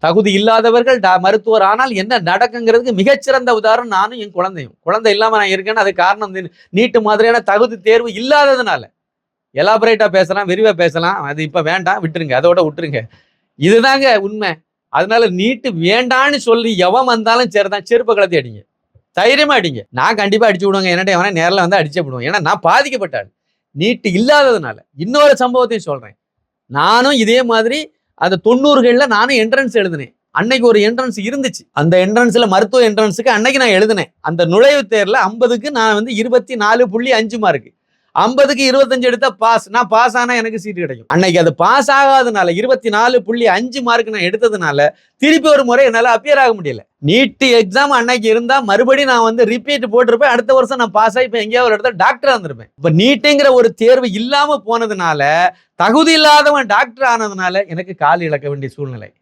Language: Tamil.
தகுதி இல்லாதவர்கள் மருத்துவர் ஆனால் என்ன நடக்குங்கிறதுக்கு மிகச்சிறந்த உதாரணம் நானும் என் குழந்தையும். குழந்தை இல்லாம நான் இருக்கேன்னு அது காரணம் நீட்டு மாதிரியான தகுதி தேர்வு இல்லாததுனால. எலாபரேட்டா பேசலாம், விரிவா பேசலாம், அது இப்ப வேண்டாம், விட்டுருங்க, அதோட விட்டுருங்க. இதுதாங்க உண்மை. அதனால நீட்டு வேண்டான்னு சொல்லி எவன் வந்தாலும் சரிதான், செருப்பை கலத்தி அடிங்க, தைரியமா அடிங்க. நான் கண்டிப்பா அடிச்சு விடுவேங்க. என்னட்ட எவனா நேரில் வந்து அடிச்சே விடுவேன். ஏன்னா நான் பாதிக்கப்பட்டாள் நீட்டு இல்லாததுனால. இன்னொரு சம்பவத்தையும் சொல்றேன். நானும் இதே மாதிரி அந்த 90களில் நானும் என்ட்ரன்ஸ் எழுதினேன். அன்னைக்கு ஒரு என்ட்ரன்ஸ் இருந்துச்சு. அந்த என்ட்ரன்ஸ்ல மருத்துவ என்ட்ரன்ஸுக்கு அன்னைக்கு நான் எழுதினேன். அந்த நுழைவுத் தேர்வில் 50க்கு நான் வந்து 24.5 மார்க்கு, 50க்கு 25 எடுத்தா பாஸ். நான் பாஸ் ஆனா எனக்கு சீட்டு கிடைக்கும். அன்னைக்கு அது பாஸ் ஆகாதனால 24.5 மார்க் நான் எடுத்ததுனால திருப்பி ஒரு முறை என்னால அப்பியர் ஆக முடியல. நீட்டு எக்ஸாம் அன்னைக்கு இருந்தா மறுபடியும் நான் வந்து ரிப்பீட் போட்டிருப்பேன். அடுத்த வருஷம் நான் பாஸ் ஆகி இப்ப எங்கேயாவது ஒரு இடத்துல டாக்டரா இருந்திருப்பேன். இப்ப நீட்டுங்கிற ஒரு தேர்வு இல்லாம போனதுனால, தகுதி இல்லாதவன் டாக்டர் ஆனதுனால எனக்கு கால் இழக்க வேண்டிய சூழ்நிலை.